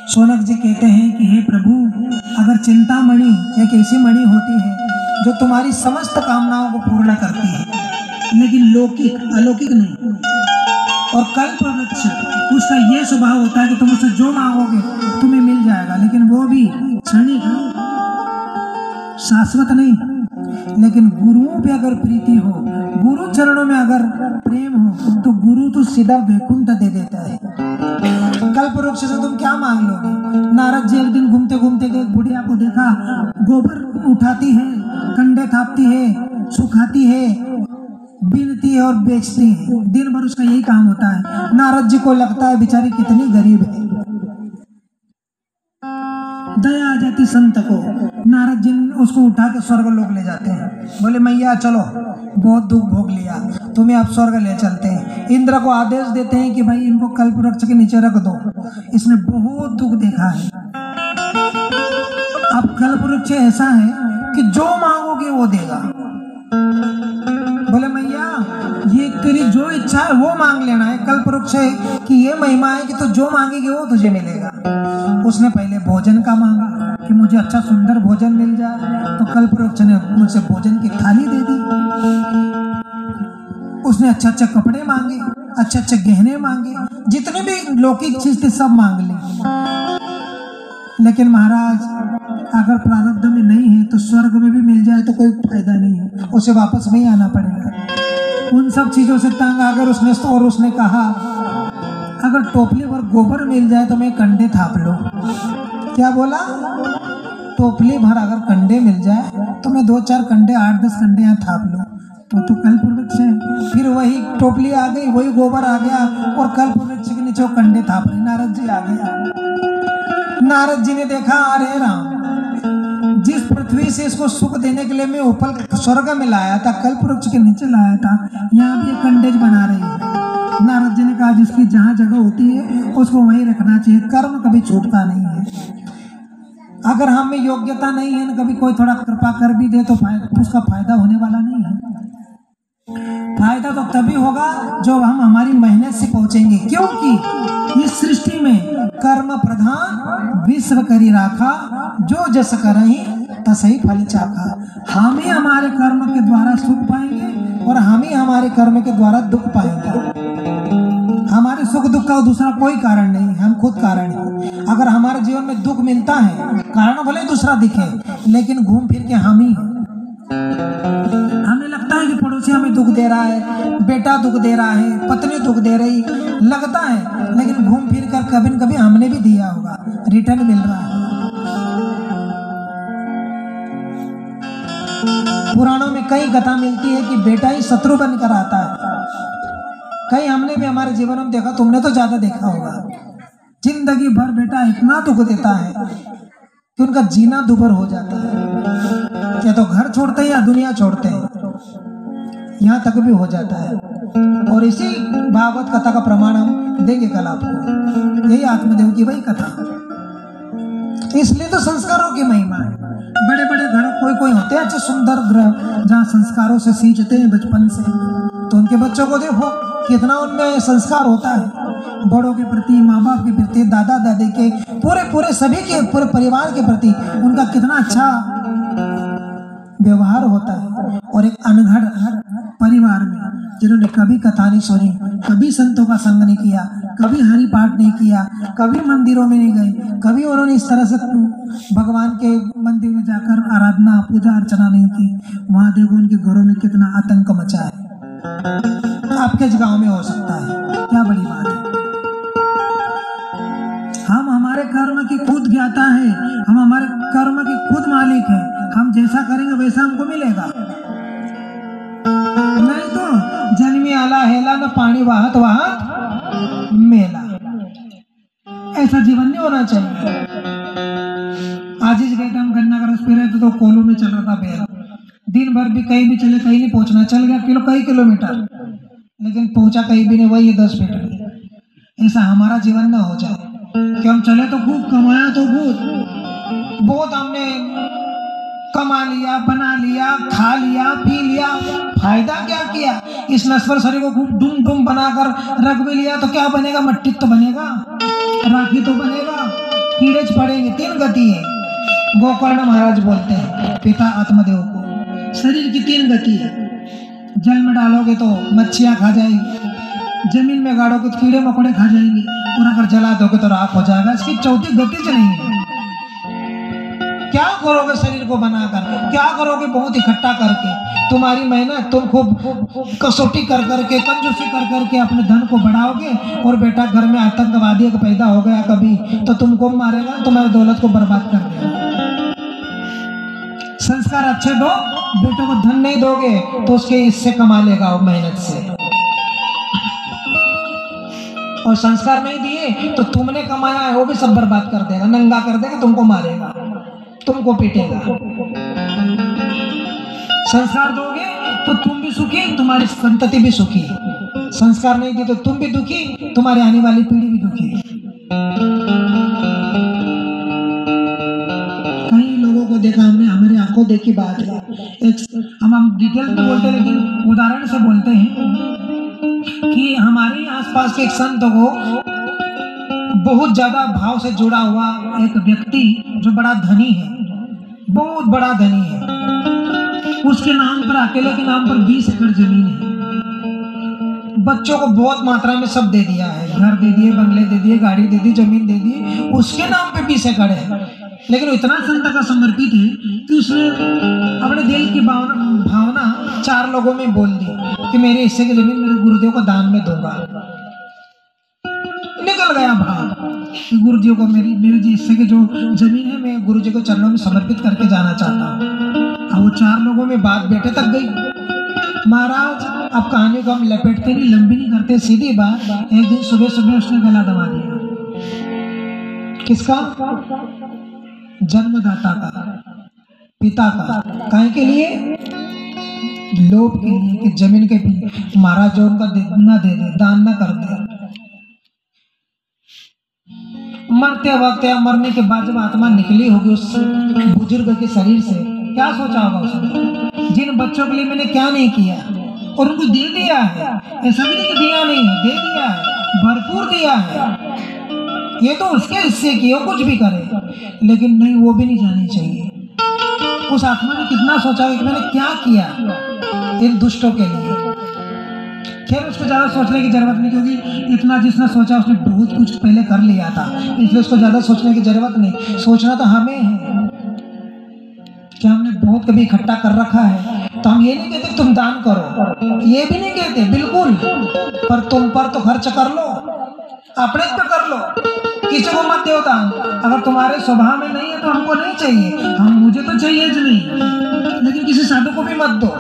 शौनक जी कहते हैं कि हे प्रभु, अगर चिंतामणि एक ऐसी मणि होती है जो तुम्हारी समस्त कामनाओं को पूर्ण करती है, लेकिन लौकिक अलौकिक नहीं, और कल्प वृक्ष उसका ये स्वभाव होता है कि तुम उससे जो मांगोगे तुम्हें मिल जाएगा, लेकिन वो भी क्षणिक, शाश्वत नहीं। लेकिन गुरुओं पे अगर प्रीति हो, गुरु चरणों में अगर प्रेम हो, तो गुरु तो सीधा वैकुंठ दे देता है। कल्प वृक्ष से तुम क्या मांग लोगे? नारद जी एक दिन घूमते घूमते एक बुढ़िया को देखा, गोबर उठाती है, कंडे थापती है, सुखाती है, बीनती है और बेचती है। दिन भर उसका यही काम होता है। नारद जी को लगता है बेचारी कितनी गरीब है, दया आ जाती संत को। नारद जी उसको उठा के स्वर्ग लोक ले जाते हैं। बोले मैया चलो, बहुत दुख भोग लिया, तुम्हें आप स्वर्ग ले चलते हैं। इंद्र को आदेश देते हैं कि भाई इनको कल्प वृक्ष के नीचे रख दो, इसने बहुत दुख देखा है। अब कल्प वृक्ष ऐसा है कि जो मांगोगे वो देगा। बोले मैया ये तेरी जो इच्छा है वो मांग लेना है। कल्प वृक्ष की ये महिमा है कि तो जो मांगेगी वो तुझे मिलेगा। उसने पहले भोजन का मांगा कि मुझे अच्छा सुंदर भोजन मिल जाए, तो कल्प वृक्ष ने मुझसे भोजन की थाली दे दी। उसने अच्छे अच्छे कपड़े मांगे, अच्छे अच्छे गहने मांगे, जितने भी लौकिक चीज थी सब मांग ली। लेकिन महाराज अगर प्रारब्ध में नहीं है तो स्वर्ग में भी मिल जाए तो कोई फायदा नहीं है, उसे वापस वहीं आना पड़ेगा। उन सब चीजों से तंग आकर उसने कहा अगर टोपली भर गोबर मिल जाए तो मैं कंडे थाप लो। क्या बोला? टोपली भर अगर कंडे मिल जाए तो मैं 2-4 कंडे, 8-10 कंडे यहाँ थाप लो। तो कल्प वृक्ष है। फिर वही टोपली आ गई, वही गोबर आ गया और कल्प वृक्ष के नीचे वो कंडे थाप रहे। नारद जी आ गया। नारद जी ने देखा, अरे राम, जिस पृथ्वी से इसको सुख देने के लिए मैं ऊपर स्वर्ग में लाया था, कल्प वृक्ष के नीचे लाया था, यहाँ भी कंडेज बना रही है। नारद जी ने कहा जिसकी जहाँ जगह होती है उसको वहीं रखना चाहिए, कर्म कभी छूटता नहीं है। अगर हम में योग्यता नहीं है ना, कभी कोई थोड़ा कृपा कर भी दे तो उसका फायदा होने वाला नहीं है। फायदा तो तभी होगा जो हम हमारी मेहनत से पहुंचेंगे, क्योंकि इस सृष्टि में कर्म प्रधान विश्व करी राखा, जो जस करहि तसही फल चाखा। हम ही हमारे कर्म के द्वारा सुख पाएंगे और हम ही हमारे कर्म के द्वारा दुख पाएंगे। हमारे सुख दुख का दूसरा कोई कारण नहीं, हम खुद कारण है। अगर हमारे जीवन में दुख मिलता है, कारण भले दूसरा दिखे, लेकिन घूम फिर के हम ही हैं। हमें लगता है कि पड़ोसी हमें दुख दे रहा है, बेटा दुख दे रहा है, पत्नी दुख दे रही लगता है, लेकिन घूम फिर कर कभी न कभी हमने भी दिया होगा, रिटर्न मिल रहा है। पुराणों में कई कथा मिलती है कि बेटा ही शत्रु बनकर आता है। कई हमने भी हमारे जीवन में देखा, तुमने तो ज्यादा देखा होगा। जिंदगी भर बेटा इतना दुख देता है कि उनका जीना दुभर हो जाता है। या तो घर छोड़ते हैं या दुनिया छोड़ते हैं, यहाँ तक भी हो जाता है। और इसी भागवत कथा का प्रमाण हम देंगे कल आपको, यही आत्मदेव की वही कथा। इसलिए तो संस्कारों की महिमा है। बड़े बड़े घर कोई होते हैं अच्छे सुंदर ग्रह, जहाँ संस्कारों से सींचते हैं बचपन से, तो उनके बच्चों को देखो कितना उनमें संस्कार होता है, बड़ों के प्रति, माँ बाप के प्रति, दादा दादी के, पूरे सभी के, पूरे परिवार के प्रति उनका कितना अच्छा व्यवहार होता है। और एक अनघड़ परिवार में जिन्होंने कभी कथा नहीं सुनी, कभी संतों का संग नहीं किया, कभी हरि पाठ नहीं किया, कभी मंदिरों में नहीं गए, कभी उन्होंने इस तरह से भगवान के मंदिर में जाकर आराधना पूजा अर्चना नहीं की, वहां देखो उनके घरों में कितना आतंक मचा है। आपके गांव में हो सकता है, क्या बड़ी बात है। हम हमारे कर्म की खुद ज्ञाता है, हम हमारे कर्म की खुद मालिक है। हम जैसा करेंगे वैसा हमको मिलेगा, नहीं तो जन्मी आला हेला न पानी वाहत वाहत मेला, ऐसा जीवन नहीं होना चाहिए। आज ही गए थे हम, गन्ना का रस पी रहे थे तो कोलू में चल रहा था बैल, दिन भर भी कहीं भी चले, कहीं नहीं पहुंचना, चल गया कई किलोमीटर, लेकिन पहुंचा कहीं भी नहीं, वही 10 फीट। ऐसा हमारा जीवन ना हो जाए कि हम चले तो खूब, कमाया तो बहुत हमने कमा लिया, बना लिया, खा लिया, पी लिया, फायदा क्या किया? इस नश्वर शरीर को खूब डुम डुम बनाकर रख भी लिया तो क्या बनेगा? मट्टी तो बनेगा, राखी तो बनेगा, कीड़े पड़ेंगे। 3 गति है। गोकर्ण महाराज बोलते हैं पिता आत्मदेव को, शरीर की 3 गति है। जल में डालोगे तो मच्छियां खा जाएगी, जमीन में गाड़ोगे तो कीड़े मकोड़े खा जाएंगे, और अगर जला दोगे तो राख हो जाएगा। इसकी चौथी गति से नहीं है। क्या करोगे शरीर को बनाकर, क्या करोगे बहुत इकट्ठा करके? तुम्हारी मेहनत, तुम खूब कसौटी कर करके, कंजूसी कर करके अपने धन को बढ़ाओगे, और बेटा घर में आतंकवादी का पैदा हो गया कभी तो तुमको मारेगा, तुम्हारी दौलत को बर्बाद कर देगा। संस्कार अच्छे दो, बेटों को धन नहीं दोगे तो उसके इससे कमा लेगा वो मेहनत से, और संस्कार नहीं दिए तो तुमने कमाया है वो भी सब बर्बाद कर देगा, नंगा कर देगा, तुमको मारेगा, तुमको पीटेगा। संस्कार दोगे तो तुम भी सुखी, तुम्हारी संतति भी सुखी। संस्कार नहीं दिए तो तुम भी दुखी, तुम्हारी आने वाली पीढ़ी भी दुखी। कई लोगों को देखा हमने, हमारी आंखों देखी बात है। हम डिटेल में बोलते हैं लेकिन उदाहरण से बोलते हैं कि हमारे आसपास के एक संत को बहुत ज्यादा भाव से जुड़ा हुआ एक व्यक्ति जो बड़ा धनी है, बहुत बड़ा धनी है, उसके नाम पर, अकेले के नाम पर 20 एकड़ जमीन है। बच्चों को बहुत मात्रा में सब दे दिया है, घर दे दिए, बंगले दे दिए, गाड़ी दे दी, जमीन दे दी, उसके नाम पे 20 एकड़ है। लेकिन इतना संत का समर्पित है कि उसने अपने दिल की भावना 4 लोगों में बोल दी कि मेरे हिस्से की जमीन मेरे गुरुदेव को दान में दूंगा। निकल गया भाव कि गुरुजी को मेरे जी हिस्से की जो जमीन है मैं गुरुजी को चरणों में समर्पित करके जाना चाहता हूँ। अब वो 4 लोगों में बात बेटे तक गई। महाराज अब कहानी को हम लपेटते नहीं, लंबी नहीं करते, सीधी बात। एक दिन सुबह सुबह उसने गला दबा दिया। किसका? जन्मदाता का, पिता का। काहे के लिए? लोभ के लिए कि जमीन के भी महाराज जो उनका ना दे दे, दान ना कर दे। मरते वक्त या मरने के बाद जब आत्मा निकली होगी उस बुजुर्ग के शरीर से, क्या सोचा होगा उसने? जिन बच्चों के लिए मैंने क्या नहीं किया, और उनको दे दिया है। ऐसा भी नहीं कि दिया नहीं है, दे दिया है, भरपूर दिया है। ये तो उसके हिस्से की हो, कुछ भी करे, लेकिन नहीं, वो भी नहीं जानी चाहिए। उस आत्मा ने कितना सोचा कि मैंने क्या किया इन दुष्टों के लिए। खैर उसको ज़्यादा सोचने की जरूरत नहीं, क्योंकि इतना जिसने सोचा उसने बहुत कुछ पहले कर लिया था, इसलिए उसको ज़्यादा सोचने की जरूरत नहीं। सोचना तो हमें है कि हमने बहुत कभी इकट्ठा कर रखा है, तो हम ये नहीं कहते तुम दान करो, ये भी नहीं कहते बिल्कुल, पर तुम पर तो खर्च कर लो, अपने पे कर लो, किसी को मत दो दान। अगर तुम्हारे स्वभाव में नहीं है तो हमको नहीं चाहिए, मुझे तो चाहिए ज नहीं, लेकिन किसी साधु को भी मत दो,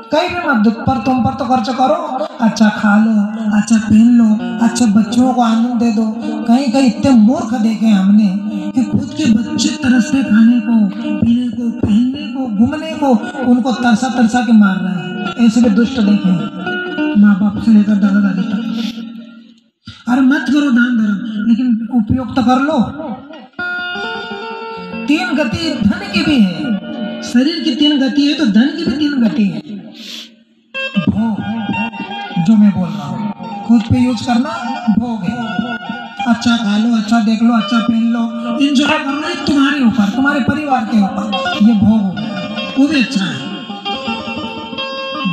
कहीं भी मत दो, पर तुम पर तो खर्च करो। अच्छा खा लो, अच्छा पहन लो, अच्छे बच्चों को आनंद दे दो। कहीं कहीं इतने मूर्ख देखे हमने कि खुद के बच्चे तरसते खाने को, पीने को, पहनने को, घूमने को, उनको तरसा तरसा के मार रहे हैं। ऐसे भी दुष्ट देखे माँ बाप से लेकर दादा दादी तक। अरे मत करो दान धर्म, लेकिन उपयोग तो कर लो। 3 गति धन की भी है, शरीर की 3 गति है तो धन की भी 3 गति है। भोग जो मैं बोल रहा हूँ, खुद पे यूज करना भोग है। अच्छा खा लो, अच्छा देख लो, अच्छा पहन लो, इंजॉय कर लो, ये तुम्हारे ऊपर, तुम्हारे परिवार के ऊपर, ये भोग हो गया, वो भी अच्छा है।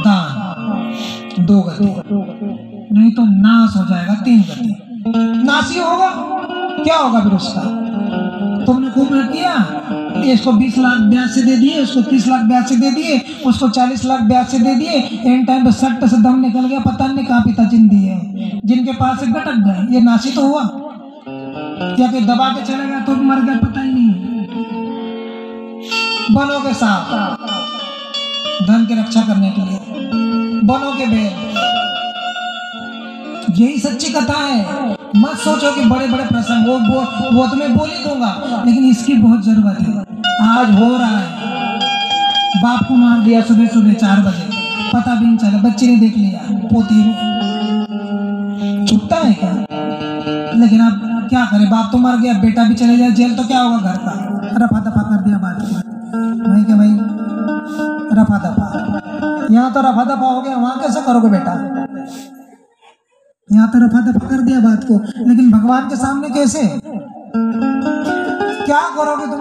दान 2 गति, नहीं तो नाश हो जाएगा 3 गति। नाशी होगा, क्या होगा फिर उसका? तुमने खूब किया, इसको 20 लाख ब्याज से दे दिए, उसको 30 लाख ब्याज से दे दिए, उसको 40 लाख ब्याज से दे दिए, एंड टाइम पे सट्ट से दम निकल गया, पता नहीं कहाँ पिता दिए, जिनके पास से गटक गए। ये नाशी तो हुआ, या फिर दबा के चले गया तो मर गया, पता ही नहीं। बनों के साथ धन की रक्षा करने के लिए, बनों के बेल, यही सच्ची कथा है। मत सोचो कि बड़े बड़े प्रसंग वो तो मैं बोल ही दूंगा, लेकिन इसकी बहुत जरूरत है। आज हो रहा है, बाप को मार दिया सुबह सुबह 4 बजे, पता भी नहीं चला, बच्चे ने देख लिया, पोती ने, छुपता है क्या? लेकिन अब क्या करे, बाप तो मर गया, बेटा भी चले जाए जेल तो क्या होगा घर का? रफा दफा कर दिया बात नहीं कि भाई रफा दफा। यहाँ तो रफा दफा हो गया, वहां कैसे करोगे बेटा? यहाँ तो रफा दफा कर दिया बात को, लेकिन भगवान के सामने कैसे? क्या करोगे तुम?